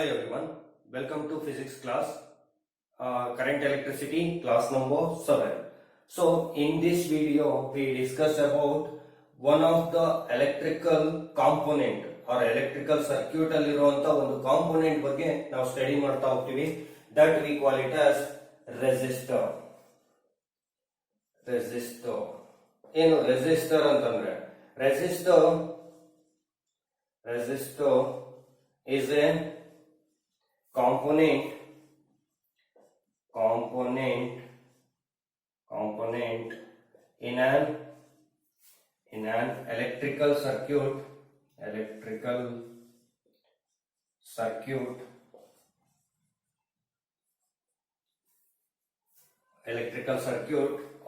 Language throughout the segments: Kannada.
Hi everyone, welcome to physics class, current electricity class number 7. So in this video we discuss about one of the electrical component or electrical circuit alliruvanta ಒಂದು component ಬಗ್ಗೆ ನಾವು ಸ್ಟಡಿ ಮಾಡ್ತಾ ಹೋಗ್ತೀವಿ. That we call it as resistor. ಏನು resistor ಅಂತಂದ್ರೆ resistor is a component in an electrical circuit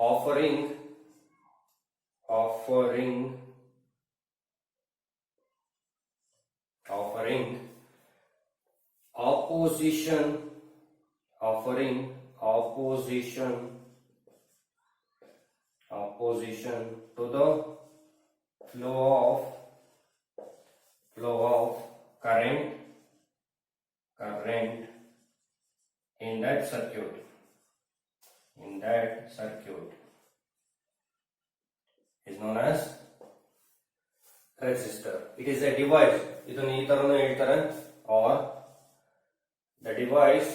offering opposition to the flow of current in that circuit is known as resistor. It is a device, ಇದನ್ನು ಈ ತರನೇ ಹೇಳ್ತಾರೆ, or the device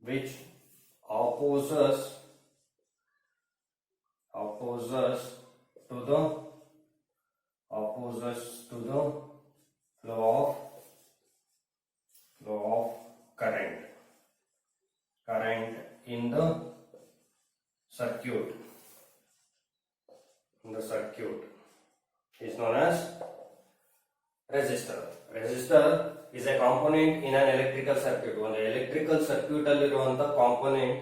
which opposes to the flow of current in the circuit is known as resistor. Resistor is a component in an electrical circuit. One electrical circuit alliruvanta component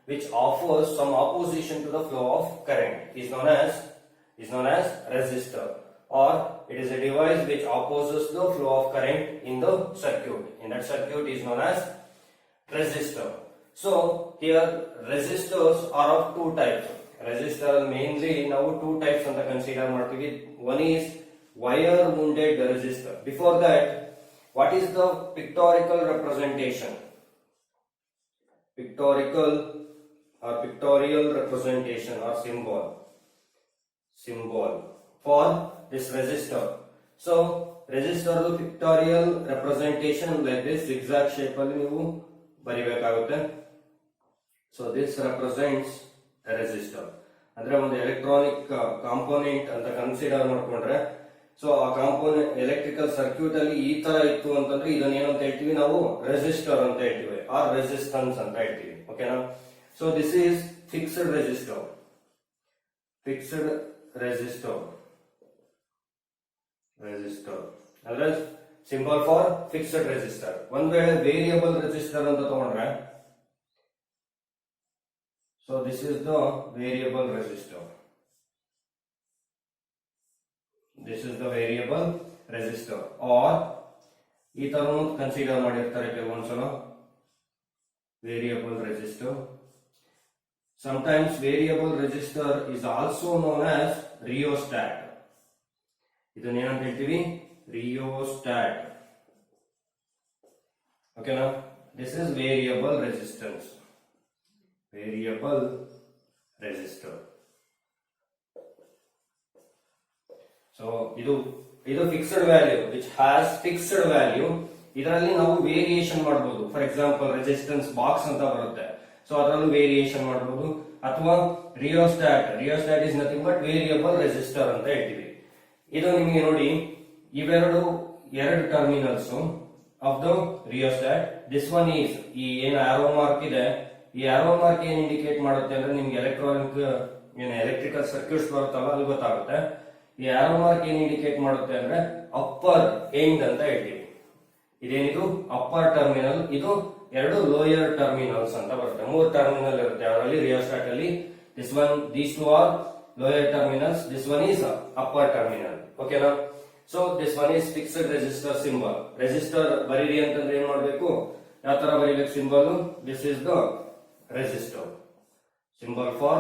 which offers some opposition to the flow of current is known as resistor, or it is a device which opposes the flow of current in the circuit. In that circuit is known as resistor. So here resistors are of two types. Resistor mainly now two types ಅಂತ consider ಮಾಡ್ತೀವಿ. One is wire wounded resistor. Before that, what is the pictorial representation? Pictorial representation or symbol for this resistor. So resistor pictorial representation like this zigzag shape ಅಲ್ಲಿ ನೀವು ಬರಿಬೇಕಾಗುತ್ತೆ. So this represents a resistor. ಅಂದ್ರೆ ಒಂದು ಎಲೆಕ್ಟ್ರಾನಿಕ್ ಕಾಂಪೋನೆಂಟ್ ಅಂತ ಕನ್ಸಿಡರ್ ಮಾಡ್ಕೊಂಡ್ರೆ, ಸೊ ಆ ಕಾಂಪೋನೆಂಟ್ ಎಲೆಕ್ಟ್ರಿಕಲ್ ಸರ್ಕ್ಯೂಟ್ ಅಲ್ಲಿ ಈ ತರ ಇತ್ತು ಅಂತಂದ್ರೆ ಇದನ್ನ ಏನಂತ ಹೇಳ್ತೀವಿ ನಾವು, ರೆಸಿಸ್ಟರ್ ಅಂತ ಹೇಳ್ತೀವಿ ಆರ್ ರೆಸಿಸ್ಟೆನ್ಸ್ ಅಂತ ಹೇಳ್ತೀವಿ. ಓಕೆನಾ? So this is fixed resistor ಅಂದ್ರೆ ಸಿಂಬಲ್ ಫಾರ್ ಫಿಕ್ಸ್ಡ್ ರೆಸಿಸ್ಟರ್. ಒಂದ್ ವೇಳೆ ವೇರಿಯಬಲ್ ರೆಸಿಸ್ಟರ್ ಅಂತ ತಗೊಂಡ್ರೆ, so this is the variable resistor. Or ಈ ತರ ಕನ್ಸಿಡರ್ ಮಾಡಿರ್ತಾರೆ ಕೆಲವೊಂದ್ಸಲ variable resistor. Sometimes variable resistor is also known as rheostat. ಇದನ್ನ ಏನಂತ ಹೇಳ್ತೀವಿ? Rheostat. ಓಕೆನಾ? This is variable resistor. So ಇದು fixed value which has fixed value. ಇದರಲ್ಲಿ ನಾವು ವೇರಿಯೇಷನ್ ಮಾಡಬಹುದು. ಫಾರ್ ಎಕ್ಸಾಂಪಲ್ ರೆಸಿಸ್ಟೆನ್ಸ್ ಬಾಕ್ಸ್ ಅಂತ ಬರುತ್ತೆ, ಸೊ ಅದರಲ್ಲೂ ವೇರಿಯೇಷನ್ ಮಾಡಬಹುದು. ಅಥವಾ rheostat is nothing but variable resistor ಅಂತ ಹೇಳ್ತೀವಿ. ಇದು ನಿಮಗೆ ನೋಡಿ, ಎರಡು terminals of the rheostat. This one is ಈ ಏನು ಆರೋ ಮಾರ್ಕ್ ಇದೆ, ಈ ಆರೋ ಮಾರ್ಕ್ ಏನ್ ಇಂಡಿಕೇಟ್ ಮಾಡುತ್ತೆ ಅಂದ್ರೆ ನಿಮ್ಗೆ ಎಲೆಕ್ಟ್ರಿಕಲ್ ಸರ್ಕ್ಯೂಟ್ಸ್ ಬರುತ್ತಲ್ಲ ಅಲ್ಲಿ ಗೊತ್ತಾಗುತ್ತೆ. ಈ ಆರೋ ಮಾರ್ಕ್ ಏನ್ ಇಂಡಿಕೇಟ್ ಮಾಡುತ್ತೆ ಅಂದ್ರೆ ಅಪ್ಪರ್ ಎಂಡ್ ಅಂತ ಹೇಳ್ತೀವಿ. ಇದೇನಿದು ಅಪ್ಪರ್ ಟರ್ಮಿನಲ್, ಇದು ಎರಡು ಲೋಯರ್ ಟರ್ಮಿನಲ್ಸ್ ಅಂತ ಬರುತ್ತೆ. 3 ಟರ್ಮಿನಲ್ ಇರುತ್ತೆ ಅದರಲ್ಲಿ ರಿಯೋಸ್ಟಾಟ್ ಅಲ್ಲಿ. These two are lower terminals, this one is upper terminal. ಓಕೆನಾ? So this one is fixed resistor symbol. Resistor ಬರೀರಿ ಅಂತಂದ್ರೆ ಏನ್ ಮಾಡ್ಬೇಕು, ಯಾವ ತರ ಬರೀಬೇಕು symbol? This is the resistor, symbol for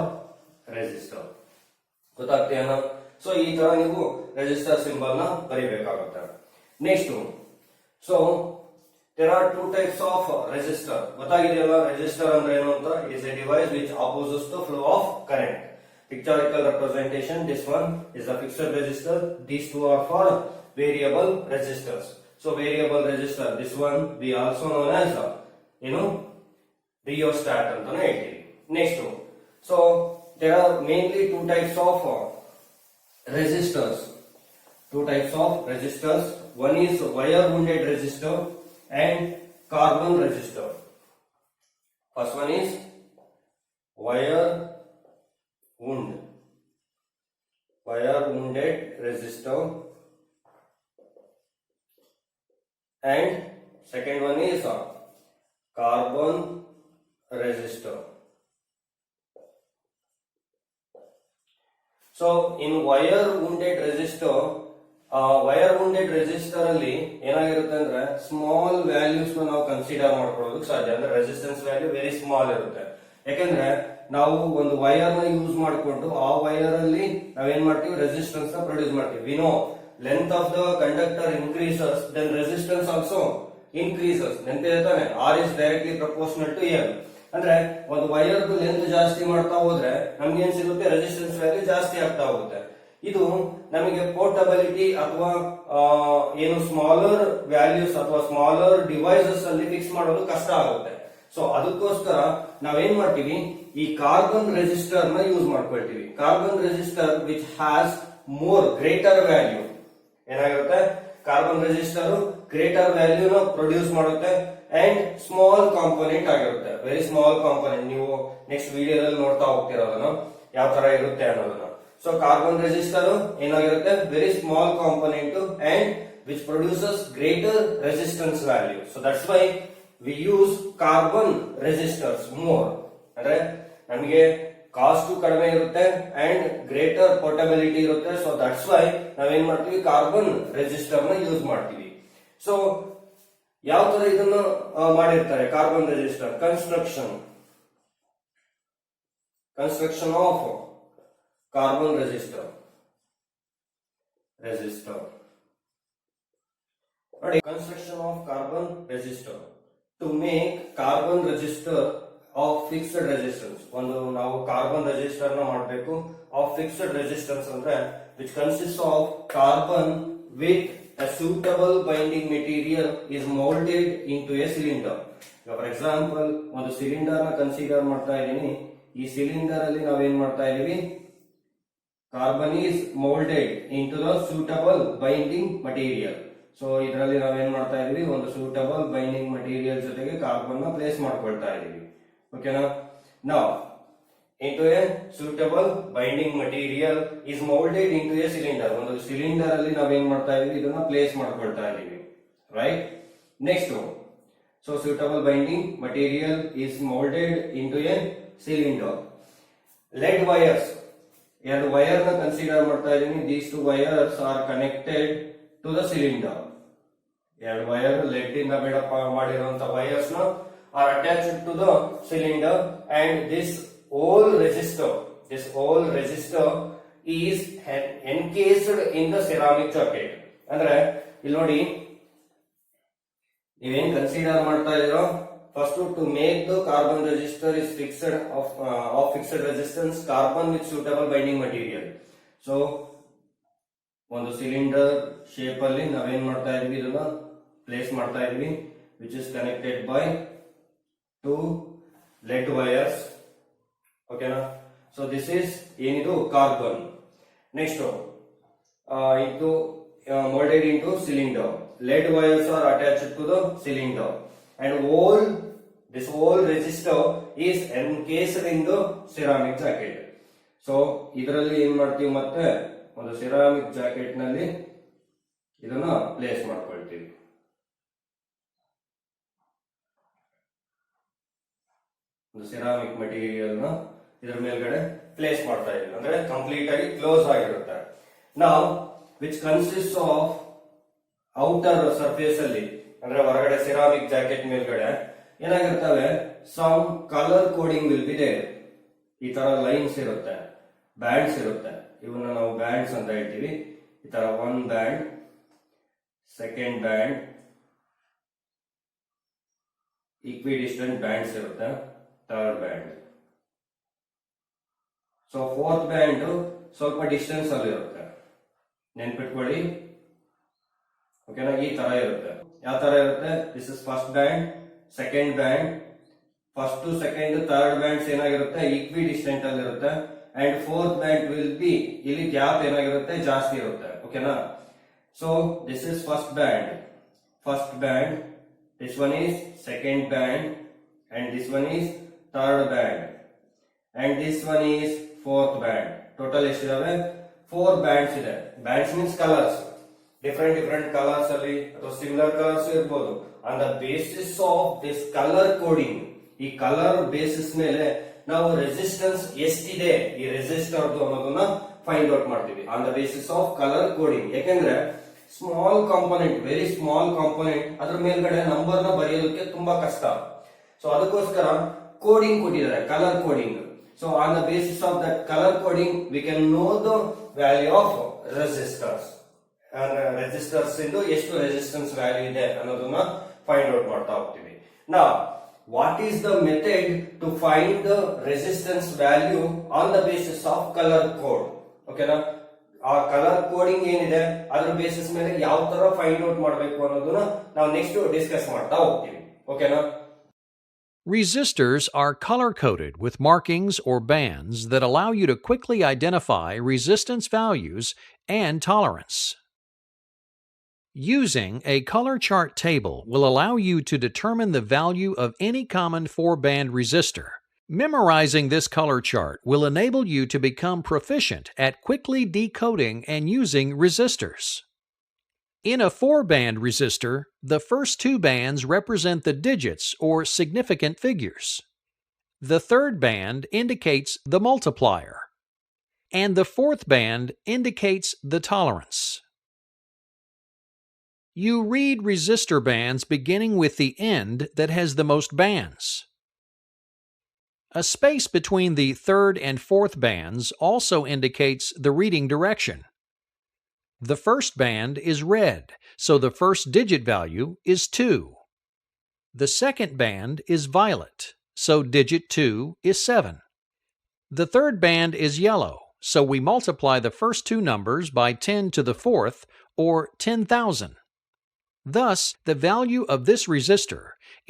resistor. ಗೊತ್ತಾಗ್ತೇನೋ. ಸೊ ಈ ತರ ನೀವು ರೆಜಿಸ್ಟರ್ ಸಿಂಬಲ್ ನ ಬರೀಬೇಕಾಗುತ್ತೆ. Next, so there are two types of resistor. ಗೊತ್ತಾಗಿದೆಯಲ್ಲ resistor ಅಂದ್ರೆ ಏನು ಅಂತ? is a device which opposes the flow of current. Pictorial representation, this one is a fixed resistor, these two are for variable resistors. So variable resistor, this one we also known as rheostat ಅಂತಾನೆ ಹೇಳ್ತೀವಿ. Next, so there are mainly two types of resistors. Two types of resistors. One is wire wounded resistor and carbon resistor. First one is wire wounded resistor, and second one is carbon resistor. So in wire wounded resistor ಅಲ್ಲಿ ಏನಾಗಿರುತ್ತೆ ಅಂದ್ರೆ ಸ್ಮಾಲ್ ವ್ಯಾಲ್ಯೂಸ್ ನಾವು ಕನ್ಸಿಡರ್ ಮಾಡ್ಕೊಳ್ಳೋದಕ್ಕೆ ಸಾಧ್ಯ. ಅಂದ್ರೆ ರೆಸಿಸ್ಟೆನ್ಸ್ ವ್ಯಾಲ್ಯೂ ವೆರಿ ಸ್ಮಾಲ್ ಇರುತ್ತೆ. ಯಾಕಂದ್ರೆ ನಾವು ಒಂದು ವೈರ್ ನ ಯೂಸ್ ಮಾಡಿಕೊಂಡು ಆ ವೈರ್ ಅಲ್ಲಿ ನಾವೇನ್ ಮಾಡ್ತೀವಿ, ರೆಸಿಸ್ಟೆನ್ಸ್ ನ ಪ್ರೊಡ್ಯೂಸ್ ಮಾಡ್ತೀವಿ. We know length of the conductor increases, then resistance also increases. ನೆನಪಿದೆ ತಾನೆ? R is directly proportional to L. ಅಂದ್ರೆ ಒಂದು ವೈರ್ ಲೆಂತ್ ಜಾಸ್ತಿ ಮಾಡ್ತಾ ಹೋದ್ರೆ ನಮ್ಗೆ ಏನ್ ಸಿಗುತ್ತೆ, ರೆಸಿಸ್ಟೆನ್ಸ್ ವ್ಯಾಲ್ಯೂ ಜಾಸ್ತಿ ಆಗ್ತಾ ಹೋಗುತ್ತೆ. ಇದು ನಮಗೆ ಪೋರ್ಟಬಿಲಿಟಿ ಅಥವಾ ಏನು ಸ್ಮಾಲರ್ ವ್ಯಾಲ್ಯೂಸ್ ಅಥವಾ ಸ್ಮಾಲರ್ ಡಿವೈಸಸ್ ಅಲ್ಲಿ ಫಿಕ್ಸ್ ಮಾಡೋದು ಕಷ್ಟ ಆಗುತ್ತೆ. ಸೊ ಅದಕ್ಕೋಸ್ಕರ ನಾವೇನ್ ಮಾಡ್ತೀವಿ, ಈ ಕಾರ್ಬನ್ ರೆಸಿಸ್ಟರ್ ನ ಯೂಸ್ ಮಾಡ್ಕೊಳ್ತೀವಿ. Carbon resistor which has more greater value ಏನಾಗಿರುತ್ತೆ, ಕಾರ್ಬನ್ ರೆಸಿಸ್ಟರ್ ಗ್ರೇಟರ್ ವ್ಯಾಲ್ಯೂ ನ ಪ್ರೊಡ್ಯೂಸ್ ಮಾಡುತ್ತೆ ಅಂಡ್ ಸ್ಮಾಲ್ ಕಾಂಪೋನೆಂಟ್ ಆಗಿರುತ್ತೆ, ವೆರಿ ಸ್ಮಾಲ್ ಕಾಂಪೋನೆಂಟ್. ನೀವು ನೆಕ್ಸ್ಟ್ ವಿಡಿಯೋದಲ್ಲಿ ನೋಡ್ತಾ ಹೋಗ್ತಿರೋದನ್ನ ಯಾವ ತರ ಇರುತ್ತೆ ಅನ್ನೋದನ್ನ. ಸೊ ಕಾರ್ಬನ್ ರೆಸಿಸ್ಟರ್ ಏನಾಗಿರುತ್ತೆ, very small component and which produces greater resistance value. So that's Y we use carbon resistors more. ಅಂದ್ರೆ ನಮಗೆ ಕಾಸ್ಟ್ ಕಡಿಮೆ ಇರುತ್ತೆ ಅಂಡ್ ಗ್ರೇಟರ್ ಪೋರ್ಟಬಿಲಿಟಿ ಇರುತ್ತೆ. ಸೊ ದಟ್ಸ್ ವೈ ನಾವೇನ್ ಮಾಡ್ತೀವಿ, ಕಾರ್ಬನ್ ರೆಸಿಸ್ಟರ್ ನ ಯೂಸ್ ಮಾಡ್ತೀವಿ. ಸೊ ಯಾವ ತರ ಇದನ್ನ ಮಾಡಿರ್ತಾರೆ carbon resistor? Construction of carbon resistor ನೋಡಿ, construction of carbon resistor to make carbon resistor of fixed resistance. ಒಂದು ನಾವು ಕಾರ್ಬನ್ ರೆಸಿಸ್ಟರ್ ನ ಮಾಡಬೇಕು ಆಫ್ ಫಿಕ್ಸ್ಡ್ ರೆಸಿಸ್ಟೆನ್ಸ್ ಅಂದ್ರೆ which consist of carbon with a suitable binding material is molded into a cylinder. For example ಒಂದು ಸಿಲಿಂಡರ್ ನ ಕನ್ಸಿಡರ್ ಮಾಡ್ತಾ ಇದೀನಿ. ಈ ಸಿಲಿಂಡರ್ ಅಲ್ಲಿ ನಾವೇನ್ ಮಾಡ್ತಾ ಇದೀವಿ, carbon is moulded into the suitable binding material. So ಇದರಲ್ಲಿ ನಾವೇನ್ ಮಾಡ್ತಾ ಇದೀವಿ, ಒಂದು ಸೂಟಬಲ್ ಬೈಂಡಿಂಗ್ ಮಟೀರಿಯಲ್ ಜೊತೆಗೆ ಕಾರ್ಬನ್ ನ ಪ್ಲೇಸ್ ಮಾಡ್ಕೊಳ್ತಾ ಇದೀವಿ. ಓಕೆನಾ? Now into a suitable binding material is molded into a cylinder. ಒಂದು ಸಿಲಿಂಡರ್ ಅಲ್ಲಿ ನಾವೇನ್ ಮಾಡ್ತಾ ಇದೀವಿ, ಇದನ್ನ ಪ್ಲೇಸ್ ಮಾಡ್ಕೊಳ್ತಾ ಇದೀವಿ, right? Next, so suitable binding material is molded into a cylinder. lead wires, ಎರಡು ವೈರ್ ನ ಕನ್ಸಿಡರ್ ಮಾಡ್ತಾ ಇದೀನಿ. these two wires are connected to the cylinder. ಎರಡು ವೈರ್ ಲೆಡ್ ಇಂದ ಬಿಡಪ್ ಮಾಡಿರುವಂತ ವೈರ್ಸ್ ನ are attached to the cylinder and this whole resistor is encased in the ceramic jacket. ಅಂದ್ರೆ ಇಲ್ಲಿ ನೋಡಿ, ನೀವೇನ್ ಕನ್ಸಿಡರ್ ಮಾಡ್ತಾ ಇದೀರೋ, first to make the carbon resistor is fixed of fixed resistance carbon with suitable binding material. So ಒಂದು ಸಿಲಿಂಡರ್ ಶೇಪ್ ಅಲ್ಲಿ ನಾವೇನ್ ಮಾಡ್ತಾ ಇದೀವಿ, ಇದನ್ನ ಪ್ಲೇಸ್ ಮಾಡ್ತಾ ಇದೀವಿ, which is connected by two lead wires. ಓಕೆನಾ? ಸೊ ದಿಸ್ ಇಸ್ ಏನಿದು ಕಾರ್ಬನ್. ನೆಕ್ಸ್ಟ್, ಇದು molded into cylinder. lead wires are attached to the cylinder and this whole resistor is encased in the ceramic jacket. So ಇದರಲ್ಲಿ ಏನ್ ಮಾಡ್ತೀವಿ, ಮತ್ತೆ ಒಂದು ಸಿರಾಮಿಕ್ ಜಾಕೆಟ್ ನಲ್ಲಿ ಇದನ್ನ ಪ್ಲೇಸ್ ಮಾಡ್ಕೊಳ್ತೀವಿ. ಒಂದು ಸಿರಾಮಿಕ್ ಮಟೀರಿಯಲ್ ನ ಇದರ ಮೇಲ್ಗಡೆ ಪ್ಲೇಸ್ ಮಾಡ್ತಾ ಇದೀವಿ, ಅಂದ್ರೆ ಕಂಪ್ಲೀಟ್ ಆಗಿ ಕ್ಲೋಸ್ ಆಗಿರುತ್ತೆ. ನಾವು which consist of outer surface ಅಲ್ಲಿ, ಅಂದ್ರೆ ಹೊರಗಡೆ ಸಿರಾಮಿಕ್ ಜಾಕೆಟ್ ಮೇಲ್ಗಡೆ ಏನಾಗಿರ್ತವೆ, some colour coding will be there. ಈ ತರ ಲೈನ್ಸ್ ಇರುತ್ತೆ, ಬ್ಯಾಂಡ್ಸ್ ಇರುತ್ತೆ. ಇವನ್ನ ನಾವು ಬ್ಯಾಂಡ್ಸ್ ಅಂತ ಹೇಳ್ತೀವಿ. ಈ ತರ one band, second band, equidistant bands ಇರುತ್ತೆ, third band. So fourth band ಸ್ವಲ್ಪ ಡಿಸ್ಟೆನ್ಸ್ ಅಲ್ಲಿ ಇರುತ್ತೆ, ನೆನ್ಪಿಟ್ಕೊಳ್ಳಿ. ಓಕೆನಾ, ಈ ತರ ಇರುತ್ತೆ. ಯಾವ ತರ ಇರುತ್ತೆ? This is first band, second band. First second third bands ಏನಾಗಿರುತ್ತೆ? ಈಕ್ವಿ ಡಿಸ್ಟೆಂಟ್ ಅಲ್ಲಿ ಇರುತ್ತೆ. And fourth band will be, ಇಲ್ಲಿ ಗ್ಯಾಪ್ ಏನಾಗಿರುತ್ತೆ? ಜಾಸ್ತಿ ಇರುತ್ತೆ. ಓಕೆನಾ, so this is first band, this one is second band, and this one is third band, and this one is fourth band. Total ಎಷ್ಟಿದಾವೆ? 4 bands ಇದೆ. Bands means colors, different colors ಅಲ್ಲಿ ಅಥವಾ ಸಿಮಿಲರ್ ಕಲರ್ಸ್ ಇರಬಹುದು. On the basis of this color coding, ಈ ಕಲರ್ ಬೇಸಿಸ್ ಮೇಲೆ ನಾವು ರೆಸಿಸ್ಟೆನ್ಸ್ ಎಷ್ಟಿದೆ ಈ ರೆಸಿಸ್ಟರ್ ಅನ್ನೋದನ್ನ ಫೈಂಡ್ ಔಟ್ ಮಾಡ್ತೀವಿ on the basis of colour coding. ಯಾಕೆಂದ್ರೆ small component, very small component, ಅದ್ರ ಮೇಲ್ಗಡೆ ನಂಬರ್ ನ ಬರೆಯೋದಕ್ಕೆ ತುಂಬಾ ಕಷ್ಟ. ಸೊ ಅದಕ್ಕೋಸ್ಕರ ಕೋಡಿಂಗ್ ಕೊಟ್ಟಿದ್ದಾರೆ, colour coding. So on the basis of that colour coding we can know the value of resistors. Resistors ಇಂದು ಎಷ್ಟು ರೆಸಿಸ್ಟೆನ್ಸ್ ವ್ಯಾಲ್ಯೂ ಇದೆ ಅನ್ನೋದನ್ನ ಫೈಂಡ್ ಔಟ್ ಮಾಡ್ತಾ ಹೋಗ್ತೀವಿ. ನಾ what is the method to find the resistance value on the basis of color code? ಓಕೆನಾ, ಆ ಕಲರ್ ಕೋಡಿಂಗ್ ಏನಿದೆ ಅದ್ರ ಬೇಸಿಸ್ ಮೇಲೆ ಯಾವ ತರ ಫೈಂಡ್ ಔಟ್ ಮಾಡಬೇಕು ಅನ್ನೋದನ್ನ ನಾವು ನೆಕ್ಸ್ಟ್ ಡಿಸ್ಕಸ್ ಮಾಡ್ತಾ ಹೋಗ್ತೀವಿ. ಓಕೆನಾ. Resistors are color-coded with markings or bands that allow you to quickly identify resistance values and tolerance. Using a color chart table will allow you to determine the value of any common 4-band resistor. Memorizing this color chart will enable you to become proficient at quickly decoding and using resistors. In a 4-band resistor, the first 2 bands represent the digits or significant figures. The third band indicates the multiplier, and the fourth band indicates the tolerance. You read resistor bands beginning with the end that has the most bands. A space between the third and fourth bands also indicates the reading direction. The first band is red, so the first digit value is 2. The second band is violet, so digit 2 is 7. The third band is yellow, so we multiply the first 2 numbers by 10 to the fourth, or 10,000. Thus, the value of this resistor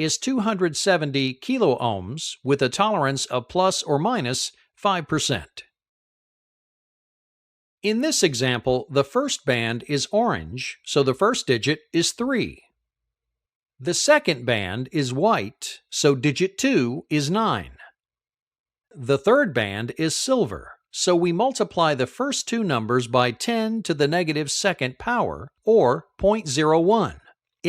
is 270 kilo ohms with a tolerance of plus or minus 5%. In this example, the first band is orange, so the first digit is 3. The second band is white, so digit 2 is 9. The third band is silver, so we multiply the first 2 numbers by 10 to the negative second power, or 0.01.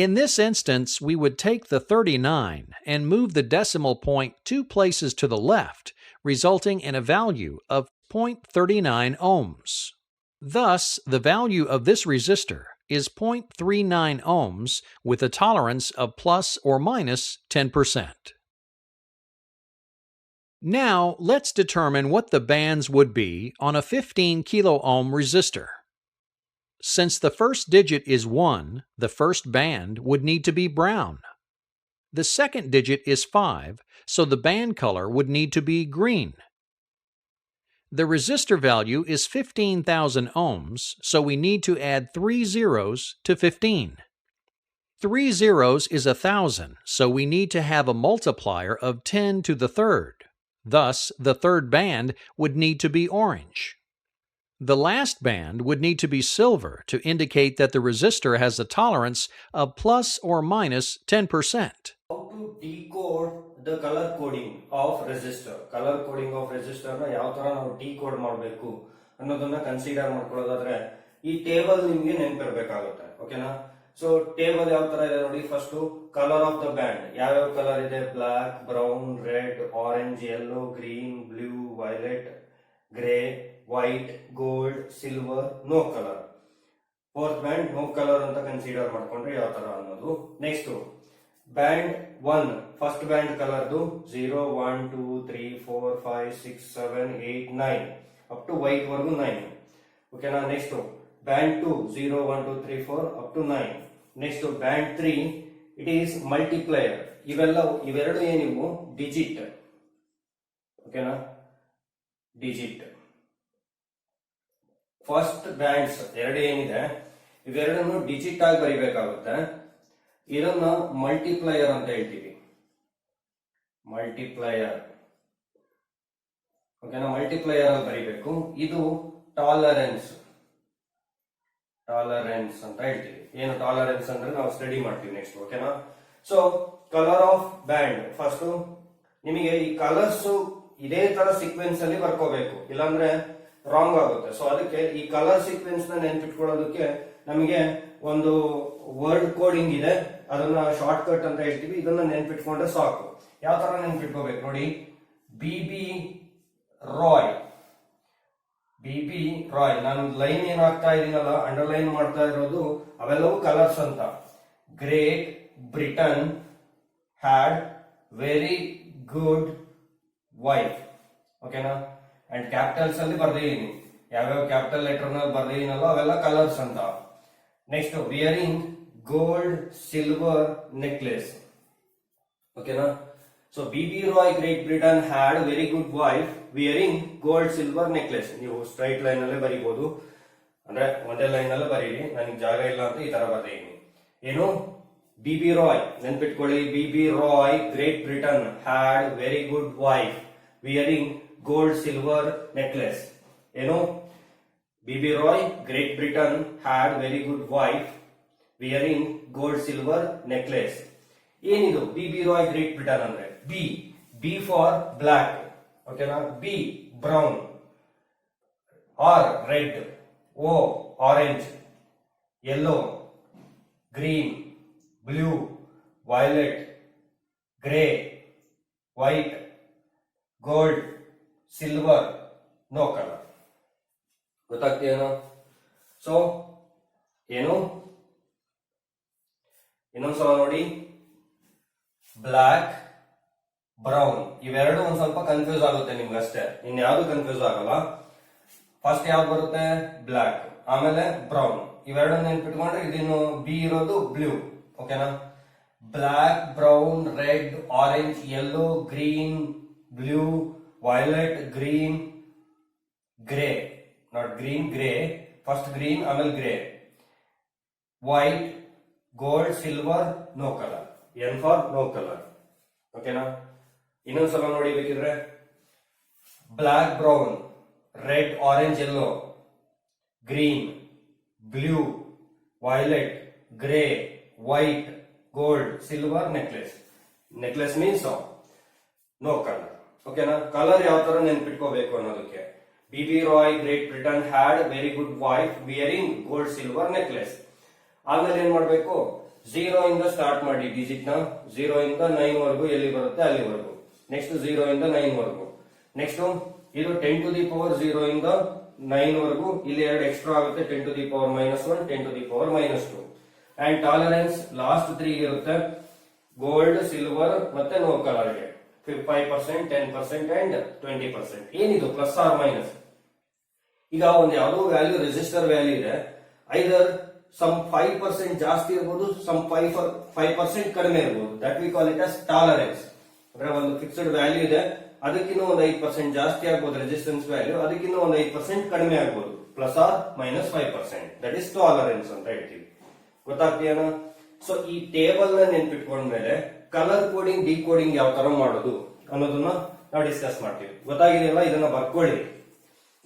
In this instance, we would take the 39 and move the decimal point 2 places to the left, resulting in a value of 0.39 ohms. Thus, the value of this resistor is 0.39 ohms with a tolerance of plus or minus 10%. Now, let's determine what the bands would be on a 15 kilo ohm resistor. Since the first digit is 1, the first band would need to be brown. The second digit is 5, so the band color would need to be green. The resistor value is 15,000 ohms, so we need to add 3 zeros to 15. 3 zeros is 1,000, so we need to have a multiplier of 10 to the third. Thus, the third band would need to be orange. The last band would need to be silver to indicate that the resistor has a tolerance of plus or minus 10%. How to decode the color coding of resistor? Color coding of resistor na ಯಾವ ತರ ನಾವು ಡಿಕೋಡ್ ಮಾಡಬೇಕು ಅನ್ನೋದನ್ನ ಕನ್ಸಿಡರ್ ಮಾಡ್ಕೊಳ್ಳೋದಾದ್ರೆ ಈ ಟೇಬಲ್ ನಿಮಗೆ ನೆನಪಿರಬೇಕಾಗುತ್ತೆ. ಓಕೆನಾ, ಸೊ ಟೇಬಲ್ ಯಾವ ತರ ಇದೆ ನೋಡಿ. First colour of the band, ಯಾವ್ಯಾವ ಕಲರ್ ಇದೆ? Black, brown, red, orange, yellow, green, blue, violet, grey, white, gold, silver, no colour. Fourth band no colour ಅಂತ ಕನ್ಸಿಡರ್ ಮಾಡ್ಕೊಂಡ್ರೆ ಯಾವ ತರ ಅನ್ನೋದು. ನೆಕ್ಸ್ಟ್ ಬ್ಯಾಂಡ್ 1, ಫಸ್ಟ್ ಬ್ಯಾಂಡ್ ಕಲರ್ದು 0, 1, 2, 3, 4, 5, 6, 7, 8, 9 ಅಪ್ ಟು ವೈಟ್ ವರ್ಗು 9. ಓಕೆನಾ. Next band 2 0 1 2 3 4 up to 9. Next band 3 it is multiplier. ಇವೆರಡು ಏನಿವು ಡಿಜಿಟ್. ಓಕೆನಾ, ಡಿಜಿಟ್. ಫಸ್ಟ್ ಬ್ಯಾಂಡ್ಸ್ ಎರಡು ಏನಿದೆ ಇವೆರಡನ್ನು ಡಿಜಿಟ್ ಆಗಿ ಬರಿಬೇಕಾಗುತ್ತೆ. ಇದನ್ನ ಮಲ್ಟಿಪ್ಲೈಯರ್ ಅಂತ ಹೇಳ್ತೀವಿ, ಮಲ್ಟಿಪ್ಲೈಯರ್. ಓಕೆನಾ, ಮಲ್ಟಿಪ್ಲೈಯರ್ ಅಲ್ಲಿ ಬರಿಬೇಕು. ಇದು ಟಾಲರೆನ್ಸ್, ಟಾಲರೆನ್ಸ್ ಅಂತ ಹೇಳ್ತೀವಿ. ಏನು ಟಾಲರೆನ್ಸ್ ಅಂದ್ರೆ ನಾವು ಸ್ಟಡಿ ಮಾಡ್ತೀವಿ ನೆಕ್ಸ್ಟ್. ಓಕೆನಾ. So colour of band, first ನಿಮಗೆ ಈ ಕಲರ್ಸ್ ಇದೇ ತರ ಸೀಕ್ವೆನ್ಸ್ ಅಲ್ಲಿ ಬರ್ಕೋಬೇಕು, ಇಲ್ಲಾಂದ್ರೆ ರಾಂಗ್ ಆಗುತ್ತೆ. ಸೊ ಅದಕ್ಕೆ ಈ ಕಲರ್ ಸೀಕ್ವೆನ್ಸ್ ನ ನೆನ್ಪಿಟ್ಕೊಳ್ಳೋದಕ್ಕೆ ನಮಗೆ ಒಂದು ವರ್ಡ್ ಕೋಡಿಂಗ್ ಇದೆ, ಅದನ್ನ ಶಾರ್ಟ್ ಕಟ್ ಅಂತ ಹೇಳ್ತೀವಿ. ಇದನ್ನ ನೆನ್ಪಿಟ್ಕೊಂಡ್ರೆ ಸಾಕು. ಯಾವ ತರ ನೆನ್ಪಿಟ್ಕೋಬೇಕು ನೋಡಿ. BB Roy, BB Roy. ನಾನು ಲೈನ್ ಏನಾಗ್ತಾ ಇದೀನಲ್ಲ, ಅಂಡರ್ಲೈನ್ ಮಾಡ್ತಾ ಇರೋದು ಅವೆಲ್ಲವೂ ಕಲರ್ಸ್ ಅಂತ. Great Britain had very good wife. ಓಕೆನಾ. ಅಂಡ್ ಕ್ಯಾಪಿಟಲ್ಸ್ ಅಲ್ಲಿ ಬರ್ದಿದ್ದೀನಿ, ಯಾವ್ಯಾವ ಕ್ಯಾಪಿಟಲ್ ಲೆಟರ್ ನಲ್ಲಿ ಬರ್ದಿದ್ದೀನಲ್ಲ ಅವೆಲ್ಲ ಕಲರ್ಸ್ ಅಂತ. Next wearing gold silver necklace. ಓಕೆನಾ. So BB Roy Great Britain had very good wife wearing gold silver necklace. ನೀವು ಸ್ಟ್ರೈಟ್ ಲೈನ್ ಅಲ್ಲೇ ಬರೀಬಹುದು, ಅಂದ್ರೆ ಒಂದೇ ಲೈನ್ ಅಲ್ಲೇ ಬರೀರಿ. ನನಗೆ ಜಾಗ ಇಲ್ಲ ಅಂತ ಈ ತರ ಬರ್ದಿದ್ದೀನಿ. ಏನು BB ರಾಯ್ ನೆನ್ಪಿಟ್ಕೊಳ್ಳಿ. BB Roy Great Britain had very good wife wearing gold silver necklace. ಏನು BB Roy Great Britain had very good wife wearing gold silver necklace. ಏನಿದು BB ರಾಯ್ ಗ್ರೇಟ್ ಬ್ರಿಟನ್ ಅಂದ್ರೆ? B for black. ಓಕೆನಾ. B brown, R red, O orange, yellow, green, blue, violet, grey, white, gold, silver, no colour. ಗೊತ್ತಾಗ್ತೇನೋ? ಸೊ ಏನು ಇನ್ನೊಂದ್ಸಲ ನೋಡಿ. ಬ್ಲಾಕ್, ಬ್ರೌನ್, ಇವೆರಡು ಒಂದ್ ಸ್ವಲ್ಪ ಕನ್ಫ್ಯೂಸ್ ಆಗುತ್ತೆ ನಿಮ್ಗೆ ಅಷ್ಟೇ, ಇನ್ಯಾವುದು ಕನ್ಫ್ಯೂಸ್ ಆಗಲ್ಲ. ಫಸ್ಟ್ ಯಾವ್ದು ಬರುತ್ತೆ? ಬ್ಲಾಕ್, ಆಮೇಲೆ ಬ್ರೌನ್. ಇವೆರಡು ನೆನ್ಪಿಟ್ಕೊಂಡ್ರೆ ಇದಿನ್ನು ಬಿ ಇರೋದು ಬ್ಲೂ. ಓಕೆನಾ. Black, brown, red, orange, yellow, green, blue, violet, green, grey. Not green, grey. First green ಆಮೇಲೆ grey. White, gold, silver, no colour. N for no colour. ಓಕೆನಾ. ಇನ್ನೊಂದ್ಸಲ ನೋಡಿ ಬೇಕಿದ್ರೆ. Black, brown, red, orange, yellow, green, blue, violet, grey, white, gold, silver, necklace. Necklace means no colour. ಓಕೆನಾ. ಕಲರ್ ಯಾವ ತರ ನೆನ್ಪಿಟ್ಕೋಬೇಕು ಅನ್ನೋದಕ್ಕೆ. BB Roy Great Britain had very good wife wearing gold silver necklace. ಆಮೇಲೆ ಏನ್ ಮಾಡ್ಬೇಕು? 0 ಇಂದ ಸ್ಟಾರ್ಟ್ ಮಾಡಿ ಡಿಜಿಟ್ ನ. 0 ಇಂದ 9 ವರೆಗೂ ಎಲ್ಲಿ ಬರುತ್ತೆ ಅಲ್ಲಿವರೆಗೂ. ನೆಕ್ಸ್ಟ್ 0 ಇಂದ 9 ವರೆಗೂ. ನೆಕ್ಸ್ಟ್ ಇದು 10 ಟು ದಿ ಪವರ್ 0 ಇಂದ 9 ವರೆಗೂ. ಇಲ್ಲಿ ಎರಡು ಎಕ್ಸ್ಟ್ರಾ ಆಗುತ್ತೆ, 10 to the power -1, 10 to the power -2. And tolerance last 3 ಇರುತ್ತೆ. ಗೋಲ್ಡ್, ಸಿಲ್ವರ್ ಮತ್ತೆ ನೋ ಕಲರ್ಗೆ 5%, 10% ಅಂಡ್ 20%. ಏನಿದು ಪ್ಲಸ್ ಆರ್ ಮೈನಸ್? ಈಗ ಒಂದು ಯಾವುದೋ ವ್ಯಾಲ್ಯೂ ರೆಸಿಸ್ಟರ್ ವ್ಯಾಲ್ಯೂ ಇದೆ, ಐದರ್ ಸಮ್ 5% ಜಾಸ್ತಿ ಇರಬಹುದು, ಸಮ್ 5% ಕಡಿಮೆ ಇರಬಹುದು. That we call it as tolerance. ಅಂದ್ರೆ ಒಂದು ಫಿಕ್ಸ್ಡ್ ವ್ಯಾಲ್ಯೂ ಇದೆ, ಅದಕ್ಕಿಂತ ಒಂದು 5% ಜಾಸ್ತಿ ಆಗ್ಬೋದು ರೆಸಿಸ್ಟೆನ್ಸ್ ವ್ಯಾಲ್ಯೂ, ಅದಕ್ಕಿಂತ ಒಂದು 5% ಕಡಿಮೆ ಆಗ್ಬೋದು. Plus or minus 5%. That is tolerance ಅಂತ ಹೇಳ್ತೀವಿ. ಗೊತ್ತಾಗ್ತೀಯನ? ಸೊ ಈ ಟೇಬಲ್ ನ ನೆನ್ಪಿಟ್ಕೊಂಡ್ಮೇಲೆ ಕಲರ್ ಕೋಡಿಂಗ್, ಡಿಕೋಡಿಂಗ್ ಯಾವ ತರ ಮಾಡೋದು ಅನ್ನೋದನ್ನ ನಾವು ಡಿಸ್ಕಸ್ ಮಾಡ್ತೀವಿ. ಗೊತ್ತಾಗಿದೆಯಲ್ಲ? ಇದನ್ನ ಬರ್ಕೊಳ್ಳಿ.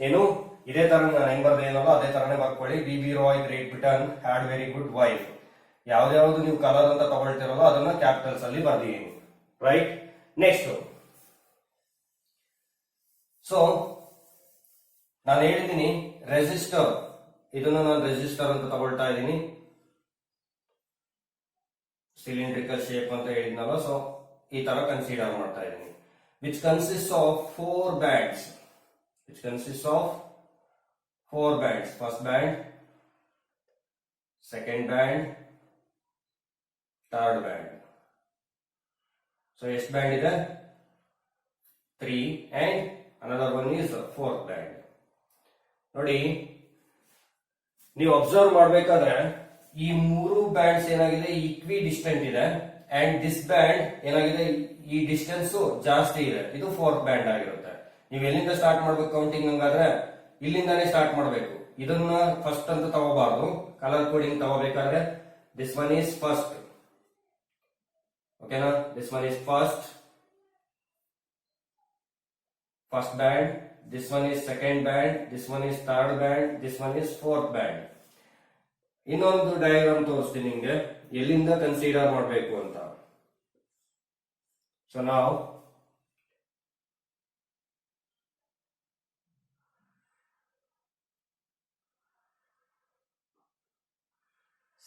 ಏನು ಇದೇ ತರ ನಾನು ಹೆಂಗ್ ಬರ್ದೆ ಏನಲ್ಲ ಅದೇ ತರನೇ ಬರ್ಕೊಳ್ಳಿ. BB Roy Great Britain had very good wife. ಯಾವ್ದಾವ್ದು ನೀವು ಕಲರ್ ಅಂತ ತಗೊಳ್ತಿರಲ್ಲ ಅದನ್ನ ಕ್ಯಾಪಿಟಲ್ಸ್ ಅಲ್ಲಿ ಬರ್ದಿದ್ದೀನಿ. ರೈಟ್. ನೆಕ್ಸ್ಟ್, ಸೊ ನಾನು ಹೇಳಿದ್ದೀನಿ ರೆಸಿಸ್ಟರ್, ಇದನ್ನ ನಾನು ರೆಸಿಸ್ಟರ್ ಅಂತ ತಗೊಳ್ತಾ ಇದ್ದೀನಿ. ಸಿಲಿಂಡ್ರಿಕಲ್ ಶೇಪ್ ಅಂತ ಹೇಳಿದ್ನಲ್ಲ, ಸೊ ಈ ತರ ಕನ್ಸಿಡರ್ ಮಾಡ್ತಾ ಇದ್ದೀನಿ. Which consist of 4 bands. Which consist of 4 bands. First band, second band, third band. So ಎಷ್ಟು ಬ್ಯಾಂಡ್ ಇದೆ? 3 and another one is 4th band. ನೋಡಿ, ನೀವು ಅಬ್ಸರ್ವ್ ಮಾಡ್ಬೇಕಾದ್ರೆ ಈ ಮೂರು ಬ್ಯಾಂಡ್ಸ್ ಏನಾಗಿದೆ ಈಕ್ವಿ ಡಿಸ್ಟೆಂಟ್ ಇದೆ ಅಂಡ್ ದಿಸ್ ಬ್ಯಾಂಡ್ ಏನಾಗಿದೆ ಈ ಡಿಸ್ಟೆನ್ಸ್ ಜಾಸ್ತಿ ಇದೆ, ಇದು ಫೋರ್ತ್ ಬ್ಯಾಂಡ್ ಆಗಿರುತ್ತೆ. ನೀವು ಎಲ್ಲಿಂದ ಸ್ಟಾರ್ಟ್ ಮಾಡ್ಬೇಕು ಕೌಂಟಿಂಗ್ ಹಂಗಾದ್ರೆ ಇಲ್ಲಿಂದಾನೇ ಸ್ಟಾರ್ಟ್ ಮಾಡ್ಬೇಕು. ಇದನ್ನ ಫಸ್ಟ್ ಅಂತ ತಗೋಬಾರ್ದು, ಕಲರ್ ಕೋಡಿಂಗ್ ತಗೋಬೇಕಾದ್ರೆ ದಿಸ್ ಒನ್ ಈಸ್ ಫಸ್ಟ್, ಓಕೆನಾ, this one is first band, this one is second band, this one is third band, this one is fourth band. ಇನ್ನೊಂದು ಡಯಾಗ್ರಾಮ್ ತೋರಿಸ್ತೀನಿ ನಿಮ್ಗೆ ಎಲ್ಲಿಂದ ಕನ್ಸಿಡರ್ ಮಾಡಬೇಕು ಅಂತ. ಸೊ ನಾವು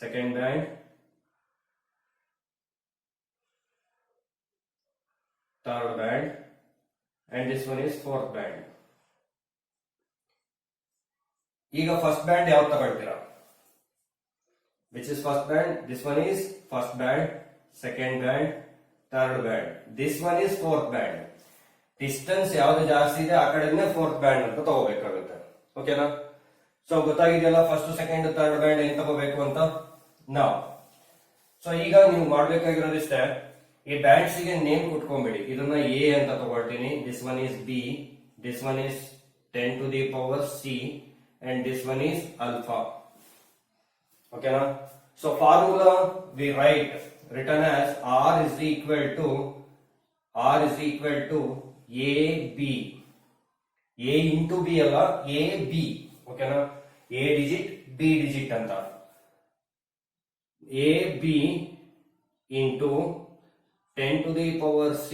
second band, third band and this one is fourth band. ಈಗ ಫಸ್ಟ್ ಬ್ಯಾಂಡ್ ಯಾವ್ದು ತಗೊಳ್ತೀರಾ? Which is first band? This one is first band, second band, third band. This one is fourth band. Distance ಯಾವ್ದು ಜಾಸ್ತಿ ಇದೆ ಆ ಕಡೆನೇ ಫೋರ್ತ್ ಬ್ಯಾಂಡ್ ಅಂತ ತಗೋಬೇಕಾಗುತ್ತೆ. ಓಕೆನಾ? ಸೊ ಗೊತ್ತಾಗಿದೆಯಲ್ಲ ಫಸ್ಟ್ ಸೆಕೆಂಡ್ ಥರ್ಡ್ ಬ್ಯಾಂಡ್ ಏನ್ ತಗೋಬೇಕು ಅಂತ ನಾವು. ಸೊ ಈಗ ನೀವು ಮಾಡ್ಬೇಕಾಗಿರೋದಿಷ್ಟೇ, ಈ ಬ್ಯಾಂಡ್ಸ್ ಗೆ ನೇಮ್ ಕೊಟ್ಕೊಂಡ್ಬಿಡಿ. ಇದನ್ನ ಎ ಅಂತ ತಗೊಳ್ತೀನಿ, this one is B, this one is 10 to the power c and this one is alpha. ಓಕೆನಾ? So formula V written as r is equal to a b, a into b ಅಲ್ಲ, a b. ಓಕೆನಾ? a ಡಿಜಿಟ್ b ಡಿಜಿಟ್ ಅಂತ, a b into 10 to the power c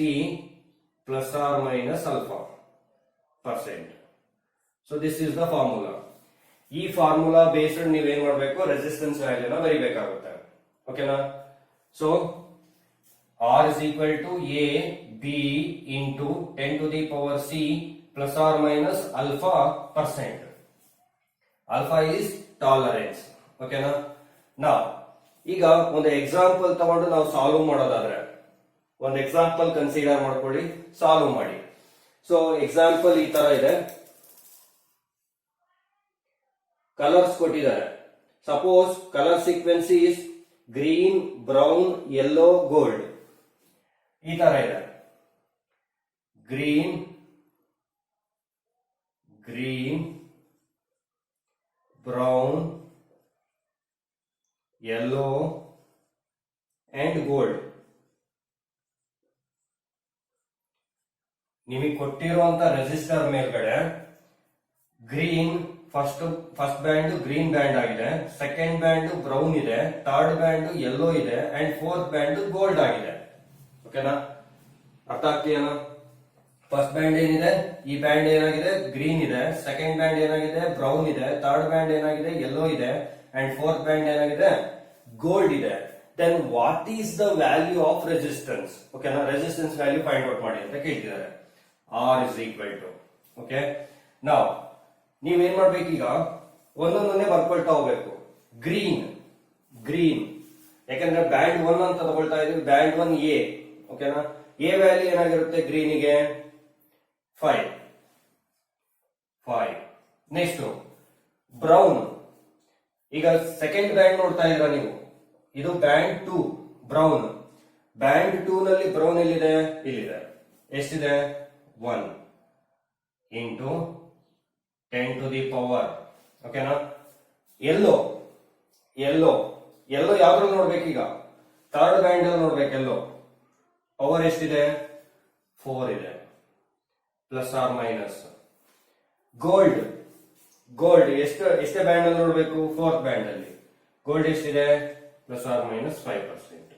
plus or minus alpha percent. So this is the formula. ಈ ಫಾರ್ಮುಲಾ ಬೇಸ್ಡ್ ನೀವೇನ್ ಮಾಡಬೇಕು, ರೆಸಿಸ್ಟೆನ್ಸ್ ವ್ಯಾಲ್ಯೂನ ಬರೀಬೇಕಾಗುತ್ತೆ. ಓಕೆನಾ? So r is equal to a b into 10 to the power c plus or minus alpha percent. Alpha is tolerance. ಓಕೆನಾ? ನಾವು ಈಗ ಒಂದು ಎಕ್ಸಾಂಪಲ್ ತಗೊಂಡು ನಾವು ಸಾಲ್ವ್ ಮಾಡೋದಾದ್ರೆ ಒಂದು ಎಕ್ಸಾಂಪಲ್ ಕನ್ಸಿಡರ್ ಮಾಡ್ಕೊಳ್ಳಿ, ಸಾಲ್ವ್ ಮಾಡಿ. ಸೊ ಎಕ್ಸಾಂಪಲ್ ಈ ತರ ಇದೆ, ಕಲರ್ಸ್ ಕೊಟ್ಟಿದ್ದಾರೆ. Suppose colour sequence is green, brown, yellow, gold. ಈ ತರ ಇದೆ, green, brown, yellow and gold. ನಿಮಗೆ ಕೊಟ್ಟಿರುವಂತ ರೆಸಿಸ್ಟರ್ ಮೇಲ್ಗಡೆ green first band green band ಆಗಿದೆ, ಸೆಕೆಂಡ್ ಬ್ಯಾಂಡ್ ಬ್ರೌನ್ ಇದೆ, ಥರ್ಡ್ ಬ್ಯಾಂಡ್ ಯೆಲ್ಲೋ ಇದೆ ಅಂಡ್ ಫೋರ್ತ್ ಬ್ಯಾಂಡ್ ಗೋಲ್ಡ್ ಆಗಿದೆ. ಓಕೆನಾ? ಅರ್ಥ ಆಗ್ತೀಯನಾ? ಫಸ್ಟ್ ಬ್ಯಾಂಡ್ ಏನಿದೆ, ಈ ಬ್ಯಾಂಡ್ ಏನಾಗಿದೆ ಗ್ರೀನ್ ಇದೆ, ಸೆಕೆಂಡ್ ಬ್ಯಾಂಡ್ ಏನಾಗಿದೆ ಬ್ರೌನ್ ಇದೆ, ಥರ್ಡ್ ಬ್ಯಾಂಡ್ ಏನಾಗಿದೆ ಯೆಲ್ಲೋ ಇದೆ ಅಂಡ್ ಫೋರ್ತ್ ಬ್ಯಾಂಡ್ ಏನಾಗಿದೆ ಗೋಲ್ಡ್ ಇದೆ. Then what is the value of resistance? ಓಕೆನಾ? ರೆಸಿಸ್ಟೆನ್ಸ್ ವ್ಯಾಲ್ಯೂ ಫೈಂಡ್ ಔಟ್ ಮಾಡಿ ಅಂತ ಕೇಳ್ತಿದ್ದಾರೆ. R is equal to, okay. ನಾವು ನೀವೇನ್ ಮಾಡ್ಬೇಕೀಗ ಒಂದೊಂದನ್ನೇ ಬರ್ಕೊಳ್ತಾ ಹೋಗ್ಬೇಕು. ಗ್ರೀನ್ ಯಾಕಂದ್ರೆ ಬ್ಯಾಂಡ್ 1 ಅಂತ ತಗೊಳ್ತಾ ಇದೀವಿ, ಬ್ಯಾಂಡ್ 1 ಎ. ಓಕೆನಾ? ಎ ವ್ಯಾಲ್ಯೂ ಏನಾಗಿರುತ್ತೆ ಗ್ರೀನಿಗೆ 5. Next brown. ಈಗ ಸೆಕೆಂಡ್ ಬ್ಯಾಂಡ್ ನೋಡ್ತಾ ಇದ್ರ ನೀವು, ಇದು ಬ್ಯಾಂಡ್ 2 ಬ್ರೌನ್. ಬ್ಯಾಂಡ್ 2 ನಲ್ಲಿ ಬ್ರೌನ್ ಎಲ್ಲಿದೆ? ಇಲ್ಲಿದೆ. ಎಷ್ಟಿದೆ? 1 into 10 to the power. ಓಕೆನಾ? ಯೆಲ್ಲೋ ಯಾವ್ದ್ರಲ್ಲಿ ನೋಡ್ಬೇಕೀಗ? ಥರ್ಡ್ ಬ್ಯಾಂಡ್ ಅಲ್ಲಿ ನೋಡ್ಬೇಕು. ಯೆಲ್ಲೋ ಪವರ್ ಎಷ್ಟಿದೆ? 4 ಇದೆ, ಪ್ಲಸ್ ಆರ್ ಮೈನಸ್. ಗೋಲ್ಡ್ ಎಷ್ಟೇ ಬ್ಯಾಂಡ್ ಅಲ್ಲಿ ನೋಡ್ಬೇಕು? ಫೋರ್ತ್ ಬ್ಯಾಂಡ್ ಅಲ್ಲಿ. ಗೋಲ್ಡ್ ಎಷ್ಟಿದೆ? Plus or minus 5%.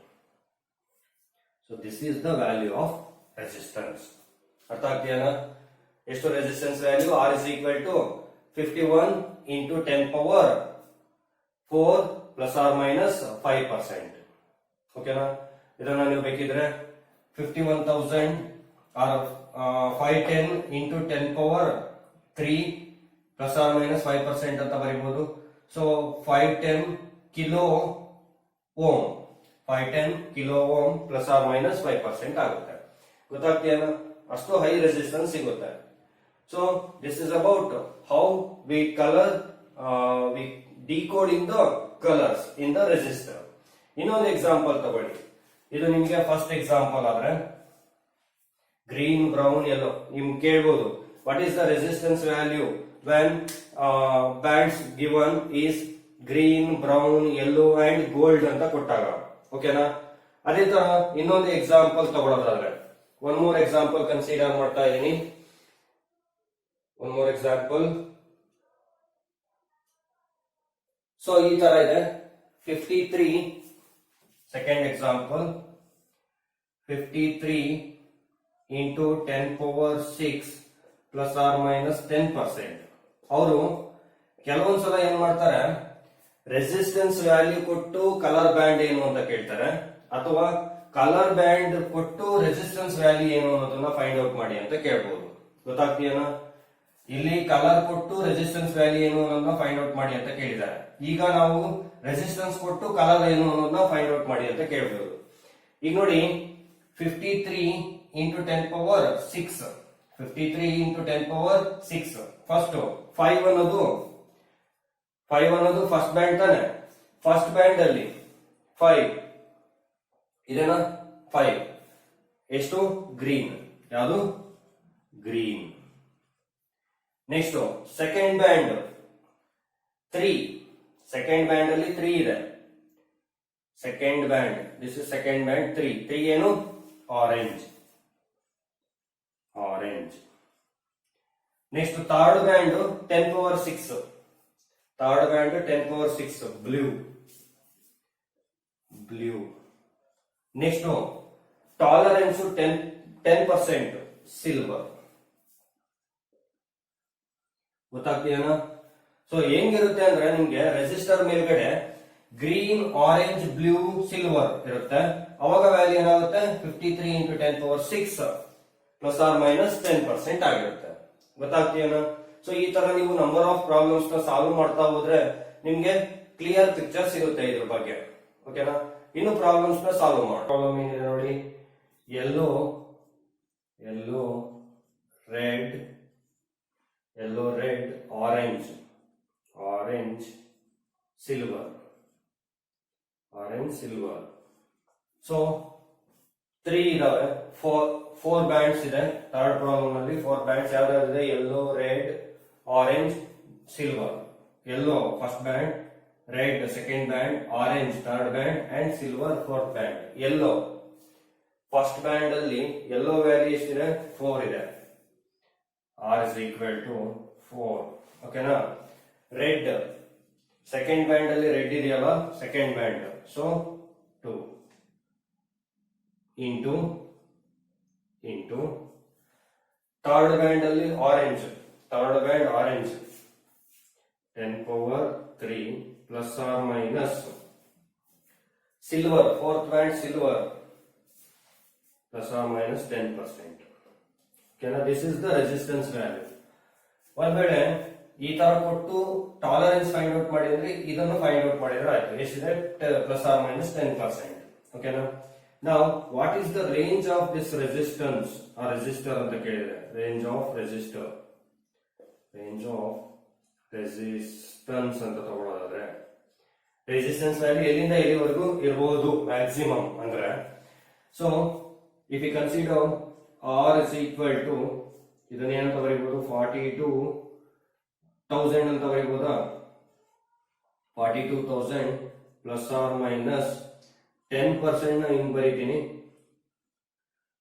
So this is the value of resistance. ಅರ್ಥ ಆಗ್ತೀಯನಾ? ಎಷ್ಟು resistance value? R is equal to 51 into 10 power 4 plus or minus 5%. ಓಕೆನಾ? ಇದನ್ನ ನೀವು ಬೇಕಿದ್ರೆ 51,000 or 510 into 10 power 3 plus or minus 5% ಅಂತ ಬರೀಬಹುದು. So 510 kilo ohm, 510 kilo ohm plus or minus 5% ಆಗುತ್ತೆ. ಗೊತ್ತಾಗ್ತೀಯನಾ? ಅಷ್ಟು ಹೈ ರೆಸಿಸ್ಟೆನ್ಸ್ ಸಿಗುತ್ತೆ. So this is about how we colour, we decoding the colours in the resistor. ಇನ್ನೊಂದು ಎಕ್ಸಾಂಪಲ್ ತಗೊಳ್ಳಿ. ಇದು ನಿಮ್ಗೆ ಫಸ್ಟ್ ಎಕ್ಸಾಂಪಲ್ ಆದ್ರೆ ಗ್ರೀನ್, ಬ್ರೌನ್, ಯೆಲ್ಲೋ. ನಿಮ್ಗೆ ಕೇಳ್ಬೋದು what is the resistance value when bands given is green, brown, yellow and gold ಅಂತ ಕೊಟ್ಟಾಗ. ಓಕೆನಾ? ಅದೇ ತರ ಇನ್ನೊಂದು example ತಗೊಳ್ಳೋದಾದ್ರೆ one more example consider ಮಾಡ್ತಾ ಇದೀನಿ. One more example. ಸೊ ಈ ತರ ಇದೆ 53. Second example 53 into 10 power 6 plus or minus 10%. ಅವರು ಕೆಲವೊಂದ್ಸಲ ಏನ್ ಮಾಡ್ತಾರೆ, ರೆಸಿಸ್ಟೆನ್ಸ್ ವ್ಯಾಲ್ಯೂ ಕೊಟ್ಟು ಕಲರ್ ಬ್ಯಾಂಡ್ ಏನು ಅಂತ ಕೇಳ್ತಾರೆ, ಅಥವಾ ಕಲರ್ ಬ್ಯಾಂಡ್ ಕೊಟ್ಟು ರೆಸಿಸ್ಟೆನ್ಸ್ ವ್ಯಾಲ್ಯೂ ಏನು ಅನ್ನೋದನ್ನ ಫೈಂಡ್ ಔಟ್ ಮಾಡಿ ಅಂತ ಕೇಳ್ಬೋದು. ಗೊತ್ತಾಗ್ತೀಯನ? ಇಲ್ಲಿ ಕಲರ್ ಕೊಟ್ಟು ರೆಸಿಸ್ಟೆನ್ಸ್ ವ್ಯಾಲ್ಯೂ ಏನು ಅನ್ನೋದನ್ನ ಫೈಂಡ್ ಔಟ್ ಮಾಡಿ ಅಂತ ಕೇಳಿದ್ದಾರೆ. ಈಗ ನಾವು ರೆಸಿಸ್ಟೆನ್ಸ್ ಕೊಟ್ಟು ಕಲರ್ ಏನು ಅನ್ನೋದನ್ನ ಫೈಂಡ್ ಔಟ್ ಮಾಡಿ ಅಂತ ಕೇಳ್ಬೋದು. ಈಗ ನೋಡಿ 53 into 10 power 6. 53 into 10 power 6. First 5 ಅನ್ನೋದು ಫಸ್ಟ್ ಬ್ಯಾಂಡ್ ತಾನೆ. ಫಸ್ಟ್ ಬ್ಯಾಂಡ್ ಅಲ್ಲಿ 5 ಇದೇನಾ? 5 ಎಷ್ಟು? ಗ್ರೀನ್. ಯಾವುದು? Green. Next second band 3. Second band ಅಲ್ಲಿ 3 ಇದೆ. Second band, this is second band 3 ಏನು? Orange. Next third band 10 power 6. Third band 10 power 6 blue. Next tolerance 10% silver. ಗೊತ್ತಾಗ್ತೀಯನ? ಸೊ ಹೆಂಗಿರುತ್ತೆ ಅಂದ್ರೆ ನಿಮ್ಗೆ ರೆಸಿಸ್ಟರ್ ಮೇಲ್ಗಡೆ ಗ್ರೀನ್, ಆರೆಂಜ್, ಬ್ಲೂ, ಸಿಲ್ವರ್ ಇರುತ್ತೆ. ಅವಾಗ ವ್ಯಾಲ್ಯೂ ಏನಾಗುತ್ತೆ? 53 into 10 power 6 plus or minus 10% ಆಗಿರುತ್ತೆ. ಗೊತ್ತಾಗ್ತೀಯನ? ಸೊ ಈ ತರ ನೀವು ನಂಬರ್ ಆಫ್ ಪ್ರಾಬ್ಲಮ್ಸ್ ನ ಸಾಲ್ವ್ ಮಾಡ್ತಾ ಹೋದ್ರೆ ನಿಮ್ಗೆ ಕ್ಲಿಯರ್ ಪಿಕ್ಚರ್ ಸಿಗುತ್ತೆ ಇದ್ರ ಬಗ್ಗೆ. ಓಕೆನಾ? ಇನ್ನು ಪ್ರಾಬ್ಲಮ್ಸ್ ನ ಸಾಲ್ವ್ ಮಾಡಿ. ಪ್ರಾಬ್ಲಮ್ ಏನಿದೆ ನೋಡಿ. Yellow, red, orange, silver. So 3 ಇದಾವೆ. 4 ಬ್ಯಾಂಡ್ಸ್ ಇದೆ. ಥರ್ಡ್ ಪ್ರಾಬ್ಲಮ್ ಅಲ್ಲಿ 4 ಬ್ಯಾಂಡ್ಸ್ ಯಾವ್ದಾವ್ದಿದೆ? Yellow, red, orange, silver. Yellow first band, red second band, orange third band and silver fourth band. Yellow first band ಅಲ್ಲಿ ಯೆಲ್ಲೋ ವ್ಯಾಲ್ಯೂ ಎಷ್ಟಿದೆ? 4 ಇದೆ. R is equal to 4. ಓಕೆನಾ? ರೆಡ್ ಸೆಕೆಂಡ್ ಬ್ಯಾಂಡ್ ಅಲ್ಲಿ ರೆಡ್ ಇದೆಯಲ್ಲ, second band, so 2 into third band ಅಲ್ಲಿ orange, 10 power 3 plus or minus silver, fourth band silver, plus or minus 10%. ಓಕೆನಾ? This is the resistance value. ಒಂದ್ ವೇಳೆ ಈ ತರ ಕೊಟ್ಟು ಟಾಲರೆನ್ಸ್ ಫೈಂಡ್ ಔಟ್ ಮಾಡಿದ್ರೆ ಇದನ್ನು ಫೈಂಡ್ ಔಟ್ ಮಾಡಿದ್ರೆ ಆಯ್ತು. ಎಷ್ಟಿದೆ? Plus or minus 10%. ಓಕೆನಾ? ನಾವು what is the range of this resistance? ಆ ರೆಸಿಸ್ಟರ್ ಅಂತ ಕೇಳಿದ್ರೆ ರೇಂಜ್ ಆಫ್ ರೆಸಿಸ್ಟೆನ್ಸ್ ಅಂತ ತಗೊಳ್ಳೋದಾದ್ರೆ ರೆಸಿಸ್ಟೆನ್ಸ್ ವ್ಯಾಲ್ಯೂ ಎಲ್ಲಿಂದ ಎಲ್ಲಿವರೆಗೂ ಇರಬಹುದು ಮ್ಯಾಕ್ಸಿಮಮ್ ಅಂದ್ರೆ. So if you consider R is equal to ಇದನ್ನ ಏನಂತ ಬರೀಬಹುದು? 42,000 ಅಂತ ಬರೀಬಹುದಾ? 42,000 ಪ್ಲಸ್ ಆರ್ ಮೈನಸ್ 10% ಹಿಂಗ್ ಬರೀತೀನಿ.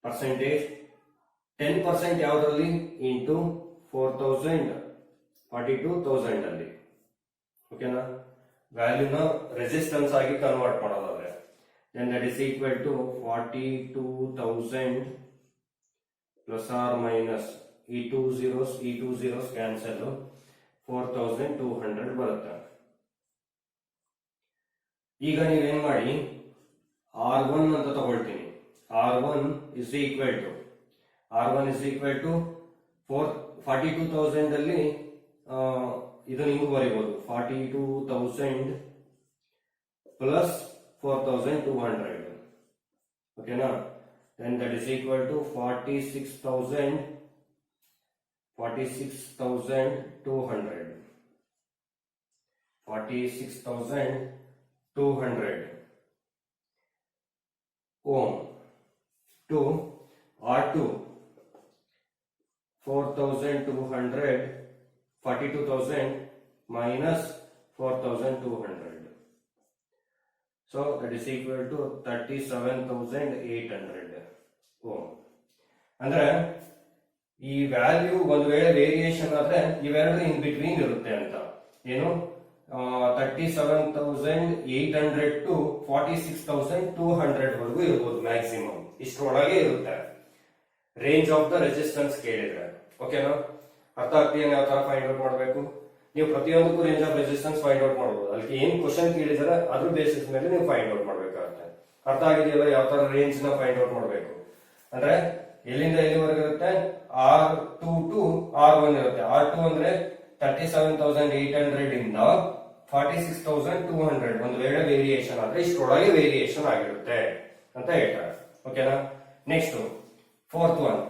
ಪರ್ಸೆಂಟೇಜ್ 10% ಯಾವ್ದ್ರಲ್ಲಿ? ಇಂಟು 4,000, 42,000 ಅಲ್ಲಿ. ಓಕೆನಾ? ವ್ಯಾಲ್ಯೂನ ರೆಸಿಸ್ಟೆನ್ಸ್ ಆಗಿ ಕನ್ವರ್ಟ್ ಮಾಡೋದಾದ್ರೆ then that is equal to 42,000 plus or minus ಈ ಟೂ zeros ಕ್ಯಾನ್ಸಲ್, 4,200 ಬರುತ್ತೆ. ಈಗ ನೀವೇನ್ ಮಾಡಿ, R1 ಅಂತ ತಗೊಳ್ತೀನಿ. R1 is equal to 42,000 ಅಲ್ಲಿ ಇದು ನೀವು ಬರೀಬಹುದು 42,000 ಪ್ಲಸ್ 4,200. ಓಕೆನಾ? then that is equal to 46,200. 46,200 ohm to R2 4,200 42,000 minus 4,200. So that is equal to 37,800 ohm. ಅಂದ್ರೆ ಈ ವ್ಯಾಲ್ಯೂ ಒಂದು ವೇಳೆ ವೇರಿಯೇಷನ್ ಆದ್ರೆ ಇವೆರಡು ಇನ್ ಬಿಟ್ವೀನ್ ಇರುತ್ತೆ ಅಂತ. ಏನು 37,800 ಟು 46,200 ವರೆಗೂ ಇರ್ಬೋದು ಮ್ಯಾಕ್ಸಿಮಮ್. ಇಷ್ಟರೊಳಗೆ ಇರುತ್ತೆ ರೇಂಜ್ ಆಫ್ ದ ರೆಸಿಸ್ಟೆನ್ಸ್ ಕೇಳಿದ್ರೆ. ಓಕೆನಾ? ಅರ್ಥ ಆಗ್ತೀಯಾ ಯಾವ ತರ ಫೈಂಡ್ ಔಟ್ ಮಾಡಬೇಕು? ನೀವು ಪ್ರತಿಯೊಂದಕ್ಕೂ range of resistance find out ಮಾಡಬಹುದು. ಅಲ್ಲಿ ಏನ್ ಕ್ವಶನ್ ಕೇಳಿದಾರೆ ಅದ್ರ ಬೇಸಿಸ್ ಮೇಲೆ ನೀವು ಫೈಂಡ್ ಔಟ್ ಮಾಡ್ಬೇಕಾಗುತ್ತೆ. ಅರ್ಥ ಆಗಿದೆಯಲ್ಲ ಯಾವ ತರ ರೇಂಜ್ ನ ಫೈಂಡ್ ಔಟ್ ಮಾಡಬೇಕು ಅಂದ್ರೆ ಎಲ್ಲಿಂದ ಎಲ್ಲಿವರೆಗೆ ಇರುತ್ತೆ? R2 ಟು R1 ಇರುತ್ತೆ. R2 ಅಂದ್ರೆ 37,800 ಇಂದ 46,200 ಒಂದು ವೇಳೆ ವೇರಿಯೇಷನ್ ಆದ್ರೆ ಇಷ್ಟರೊಳಗೆ ವೇರಿಯೇಷನ್ ಆಗಿರುತ್ತೆ ಅಂತ ಹೇಳ್ತಾರೆ. ಓಕೆನಾ? ನೆಕ್ಸ್ಟ್ ಫೋರ್ತ್ ಒನ್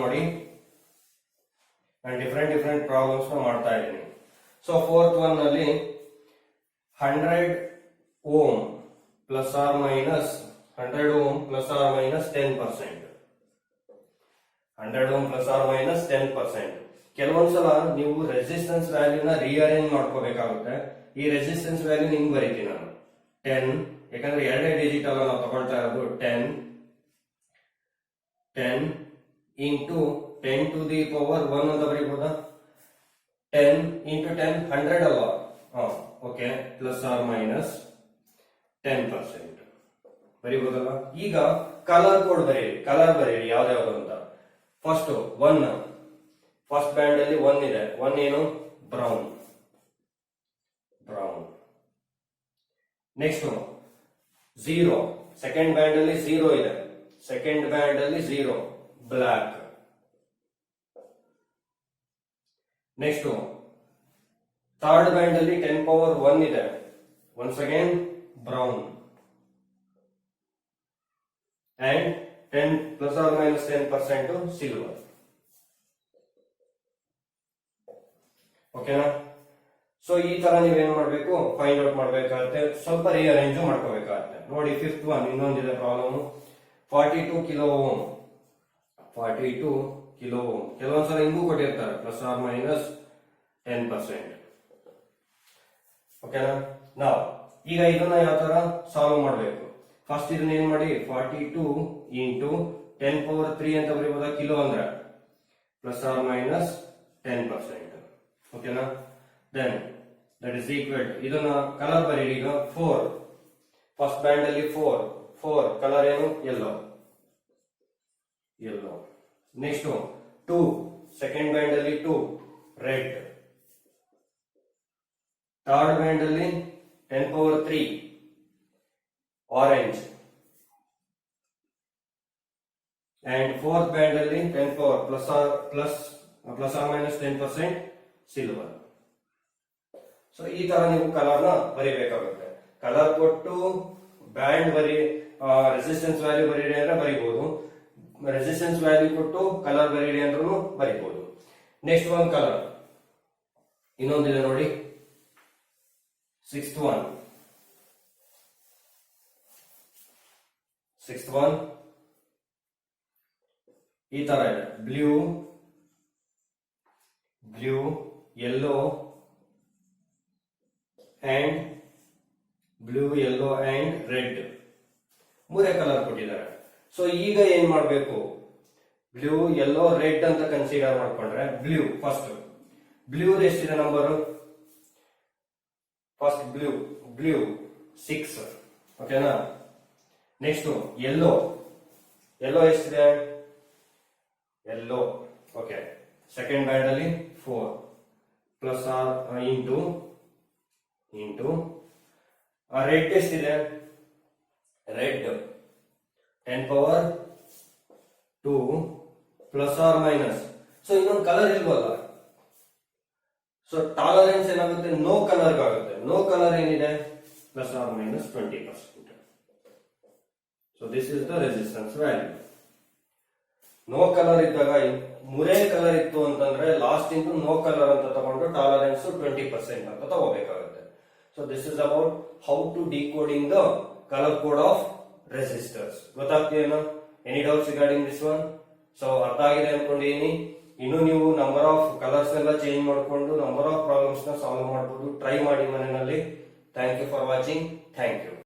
ನೋಡಿ, ನಾನು ಡಿಫರೆಂಟ್ ಪ್ರಾಬ್ಲಮ್ಸ್ ಮಾಡ್ತಾ ಇದ್ದೀನಿ. ಸೊ ಫೋರ್ತ್ ಒನ್ ನಲ್ಲಿ 100 ohm plus or minus 100 ohm plus or minus 10%. 100 ohm plus or minus 10%. ಕೆಲವೊಂದ್ಸಲ ನೀವು ರೆಸಿಸ್ಟೆನ್ಸ್ ವ್ಯಾಲ್ಯೂನ ರಿಅರೇಂಜ್ ಮಾಡ್ಕೋಬೇಕಾಗುತ್ತೆ. ಈ ರೆಸಿಸ್ಟೆನ್ಸ್ ವ್ಯಾಲ್ಯೂ ಹಿಂಗ್ ಬರೀತೀನಿ ನಾನು 10, ಯಾಕಂದ್ರೆ ಎರಡೇ ಡಿಜಿಟ್ ಅಲ್ಲ ನಾವು ತಗೊಳ್ತಾ ಇರೋದು. 10 ಇಂಟು 10 ಟು ದಿ ಪವರ್ 1 ಅಂತ ಬರೀಬಹುದಾ? 10 ಇಂಟು 10 100 ಅಲ್ವಾ? ಓಕೆ, ಪ್ಲಸ್ ಆರ್ ಮೈನಸ್ 10% ಬರೀಬಹುದಲ್ಲ. ಈಗ ಕಲರ್ ಕೋಡ್ ಬರೀರಿ ಯಾವ್ದಾವ್ದು ಅಂತ. ಫಸ್ಟ್ 1, ಫಸ್ಟ್ ಬ್ಯಾಂಡ್ ಅಲ್ಲಿ 1 ಇದೆ. 1 ಏನು? ಬ್ರೌನ್. ನೆಕ್ಸ್ಟ್ 0, ಸೆಕೆಂಡ್ ಬ್ಯಾಂಡ್ ಅಲ್ಲಿ 0 ಇದೆ. ಸೆಕೆಂಡ್ ಬ್ಯಾಂಡ್ ಅಲ್ಲಿ 0, ಬ್ಲಾಕ್. ನೆಕ್ಸ್ಟ್ ಥರ್ಡ್ ಬ್ಯಾಂಡ್ ಅಲ್ಲಿ 10 ಪವರ್ 1 ಇದೆ. Once again brown. And 10 plus or minus 10% silver. ಓಕೆನಾ? ಸೊ ಈ ತರ ನೀವೇನ್ ಮಾಡ್ಬೇಕು? ಫೈಂಡ್ ಔಟ್ ಮಾಡ್ಬೇಕಾಗುತ್ತೆ. ಸ್ವಲ್ಪ ರಿಅರೇಂಜ್ ಮಾಡ್ಕೋಬೇಕಾಗುತ್ತೆ. ನೋಡಿ ಫಿಫ್ತ್ ಒನ್ ಇನ್ನೊಂದಿದೆ problem. 42 kilo ohm. 42 kilo ohm. ಕೆಲವೊಂದ್ಸಲ ಹಿಂಗೂ ಕೊಟ್ಟಿರ್ತಾರೆ ಪ್ಲಸ್ ಆರ್ ಮೈನಸ್ 10%. ಓಕೆನಾ? ನಾವು ಈಗ ಇದನ್ನ ಯಾವ ತರ ಸಾಲ್ವ್ ಮಾಡಬೇಕು? ಫಸ್ಟ್ ಇದನ್ನ ಏನ್ ಮಾಡಿ 42 ಇಂಟು 10 ಪವರ್ 3 ಅಂತ ಬರೀಬಹುದಾ? ಕಿಲೋ ಅಂದ್ರೆ ಪ್ಲಸ್ ಆರ್ ಮೈನಸ್ 10%. ಓಕೆನಾ? Then that is equal to ಇದನ್ನ ಕಲರ್ ಬರೀರಿ. ಈಗ 4, ಫಸ್ಟ್ ಬ್ಯಾಂಡ್ ಅಲ್ಲಿ 4 ಕಲರ್ ಏನು? ಯೆಲ್ಲೋ. ನೆಕ್ಸ್ಟ್ 2, ಸೆಕೆಂಡ್ ಬ್ಯಾಂಡ್ ಅಲ್ಲಿ 2, ರೆಡ್. ಥರ್ಡ್ ಬ್ಯಾಂಡ್ ಅಲ್ಲಿ 10 power 3, orange. And fourth band ಅಲ್ಲಿ 10 power plus or minus 10% silver. So ಈ ತರ ನೀವು ಕಲರ್ ನ ಬರೀಬೇಕಾಗುತ್ತೆ. ಕಲರ್ ಕೊಟ್ಟು ಬ್ಯಾಂಡ್ ರೆಸಿಸ್ಟೆನ್ಸ್ ವ್ಯಾಲ್ಯೂ ಬರೀರಿ ಅಂದ್ರೆ ಬರೀಬಹುದು. ರೆಸಿಸ್ಟೆನ್ಸ್ ವ್ಯಾಲ್ಯೂ ಕೊಟ್ಟು ಕಲರ್ ಬರೀರಿ ಅಂದ್ರೂ ಬರೀಬಹುದು. ನೆಕ್ಸ್ಟ್ ಒನ್ ಕಲರ್ ಇನ್ನೊಂದಿದೆ ನೋಡಿ, ಸಿಕ್ಸ್ತ್ ಒನ್ ಈ ತರ ಇದೆ. Blue, yellow and red. ಮೂರೇ ಕಲರ್ ಕೊಟ್ಟಿದ್ದಾರೆ. ಸೊ ಈಗ ಏನ್ ಮಾಡ್ಬೇಕು? ಬ್ಲೂ, ಯೆಲ್ಲೋ, ರೆಡ್ ಅಂತ ಕನ್ಸಿಡರ್ ಮಾಡ್ಕೊಂಡ್ರೆ ಫಸ್ಟ್ ಬ್ಲೂ ಎಷ್ಟಿದೆ ನಂಬರು? First blue 6. ಓಕೆನಾ? ನೆಕ್ಸ್ಟ್ ಯೆಲ್ಲೋ ಎಷ್ಟಿದೆ? ಓಕೆ, ಸೆಕೆಂಡ್ ಬ್ಯಾಂಡ್ ಅಲ್ಲಿ 4 ಪ್ಲಸ್ ಆರ್ ಇಂಟು ರೆಡ್ ಎಷ್ಟಿದೆ? Red 10 power 2 plus or minus. So ಇನ್ನೊಂದು ಕಲರ್ ಇಲ್ವಲ್ಲ. ಸೊ ಟಾಲರೆನ್ಸ್ ಏನಾಗುತ್ತೆ? ನೋ ಕಲರ್ ಆಗುತ್ತೆ. ನೋ ಕಲರ್ ಏನಿದೆ? Plus or minus 20%. So this is the resistance value. No colour ಇದ್ದಾಗ ಮೂರೇ ಕಲರ್ ಇತ್ತು ಅಂತಂದ್ರೆ ಲಾಸ್ಟ್ ಇಂಟು ನೋ ಕಲರ್ ಅಂತ ತಗೊಂಡು ಟಾಲರೆನ್ಸ್ 20% ಅಂತ ತಗೋಬೇಕಾಗುತ್ತೆ. So this is about how to decoding the colour code of resistors. ಗೊತ್ತಾಗ್ತೀಯೇನೋ? Any doubts regarding this one? So ಅರ್ಥ ಆಗಿದೆ ಅನ್ಕೊಂಡಿದೀನಿ. ಇನ್ನು ನೀವು ನಂಬರ್ ಆಫ್ ಕಲರ್ಸ್ ಎಲ್ಲ ಚೇಂಜ್ ಮಾಡಿಕೊಂಡು ನಂಬರ್ ಆಫ್ ಪ್ರಾಬ್ಲಮ್ಸ್ ನ ಸಾಲ್ವ್ ಮಾಡಬಹುದು. ಟ್ರೈ ಮಾಡಿ ಮನೆಯಲ್ಲಿ. Thank you for watching. Thank you.